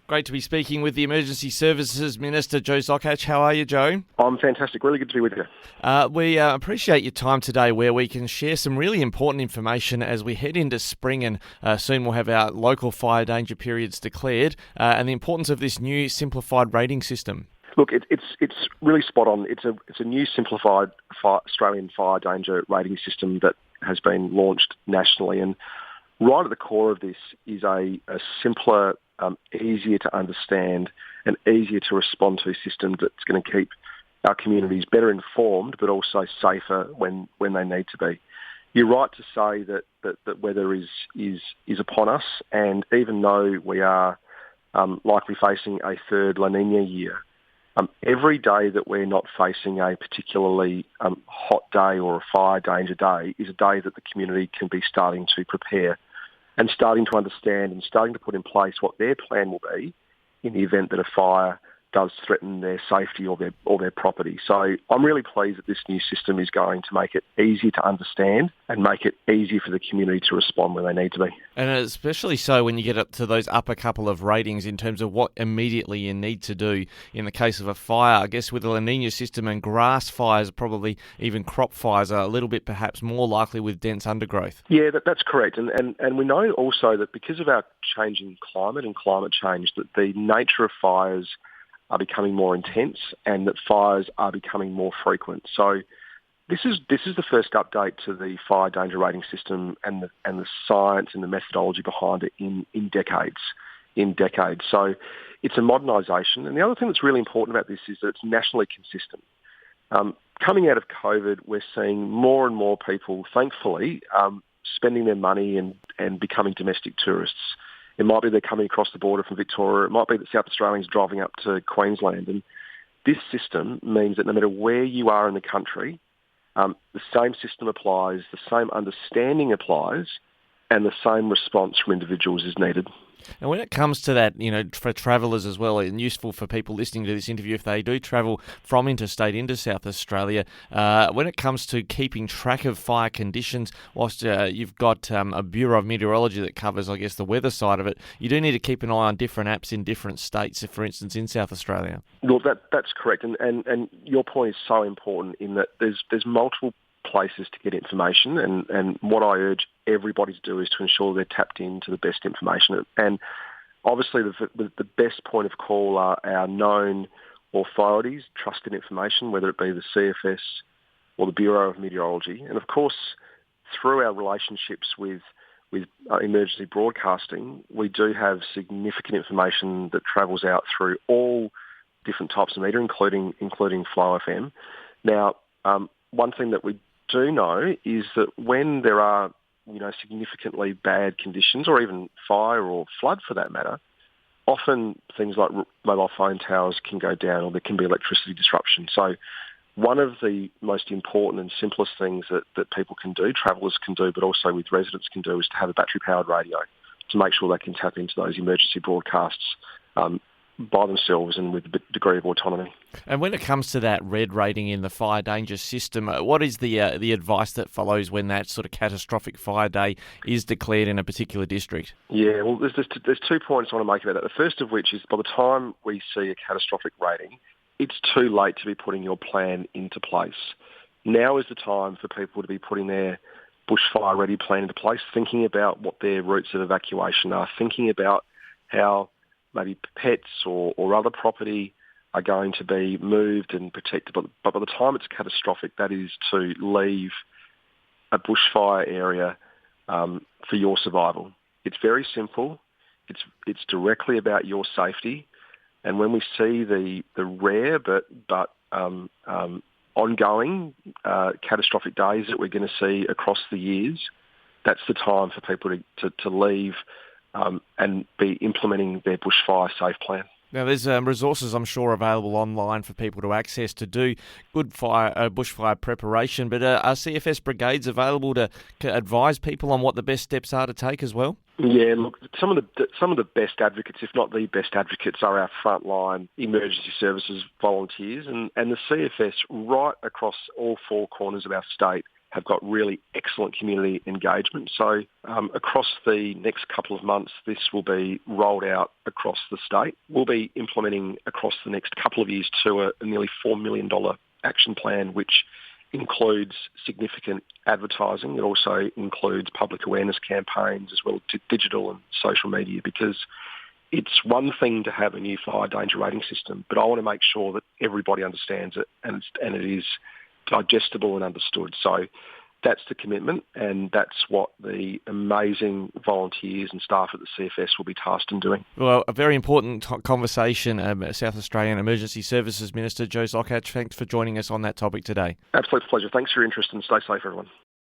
Great to be speaking with the Emergency Services Minister, Joe Zokach. How are you, Joe? I'm fantastic. Really good to be with you. We appreciate your time today where we can share some really important information as we head into spring and soon we'll have our local fire danger periods declared and the importance of this new simplified rating system. Look, it's really spot on. It's a new simplified Australian fire danger rating system that has been launched nationally, and right at the core of this is a simpler, easier to understand and easier to respond to system that's going to keep our communities better informed but also safer when they need to be. You're right to say that weather is upon us, and even though we are likely facing a third La Nina year, every day that we're not facing a particularly hot day or a fire danger day is a day that the community can be starting to prepare and starting to understand and starting to put in place what their plan will be in the event that a fire does threaten their safety or their property. So I'm really pleased that this new system is going to make it easier to understand and make it easier for the community to respond when they need to be. And especially so when you get up to those upper couple of ratings in terms of what immediately you need to do in the case of a fire. I guess with the La Nina system and grass fires, probably even crop fires are a little bit perhaps more likely with dense undergrowth. Yeah, that's correct. And we know also that because of our changing climate and climate change, that the nature of fires are becoming more intense and that fires are becoming more frequent. So this is the first update to the fire danger rating system and the science and the methodology behind it in decades. So it's a modernisation. And the other thing that's really important about this is that it's nationally consistent. Coming out of COVID, we're seeing more and more people, thankfully, spending their money and becoming domestic tourists. It might be they're coming across the border from Victoria. It might be that South Australians driving up to Queensland. And this system means that no matter where you are in the country, the same system applies, the same understanding applies, and the same response from individuals is needed. And when it comes to that, for travellers as well, and useful for people listening to this interview if they do travel from interstate into South Australia, when it comes to keeping track of fire conditions, whilst you've got a Bureau of Meteorology that covers, I guess, the weather side of it, you do need to keep an eye on different apps in different states, for instance, in South Australia. Well, that's correct. And your point is so important in that there's multiple places to get information, and what I urge everybody to do is to ensure they're tapped into the best information. And obviously the best point of call are our known authorities, trusted information, whether it be the CFS or the Bureau of Meteorology. And of course, through our relationships with emergency broadcasting, we do have significant information that travels out through all different types of media, including Flow FM. Now, one thing that we do know is that when there are significantly bad conditions, or even fire or flood for that matter, often things like mobile phone towers can go down, or there can be electricity disruption. So one of the most important and simplest things that people can do, travellers can do, but also with residents can do, is to have a battery-powered radio to make sure they can tap into those emergency broadcasts by themselves and with a degree of autonomy. And when it comes to that red rating in the fire danger system, what is the advice that follows when that sort of catastrophic fire day is declared in a particular district? Yeah, well, there's 2 points I want to make about that. The first of which is by the time we see a catastrophic rating, it's too late to be putting your plan into place. Now is the time for people to be putting their bushfire ready plan into place, thinking about what their routes of evacuation are, thinking about how maybe pets or other property are going to be moved and protected. But by the time it's catastrophic, that is to leave a bushfire area for your survival. It's very simple. It's directly about your safety. And when we see the rare but ongoing catastrophic days that we're going to see across the years, that's the time for people to leave and be implementing their bushfire safe plan. Now, there's resources, I'm sure, available online for people to access to do good bushfire preparation, but are CFS brigades available to advise people on what the best steps are to take as well? Yeah, look, some of the best advocates, if not the best advocates, are our frontline emergency services volunteers, and the CFS right across all four corners of our state have got really excellent community engagement. So across the next couple of months, this will be rolled out across the state. We'll be implementing across the next couple of years to a nearly $4 million action plan, which includes significant advertising. It also includes public awareness campaigns as well as digital and social media, because it's one thing to have a new fire danger rating system, but I want to make sure that everybody understands it and it is digestible and understood. So that's the commitment, and that's what the amazing volunteers and staff at the CFS will be tasked in doing. Well, a very important conversation. South Australian Emergency Services Minister Joe Zlochac, thanks for joining us on that topic today. Absolute pleasure. Thanks for your interest, and stay safe, everyone.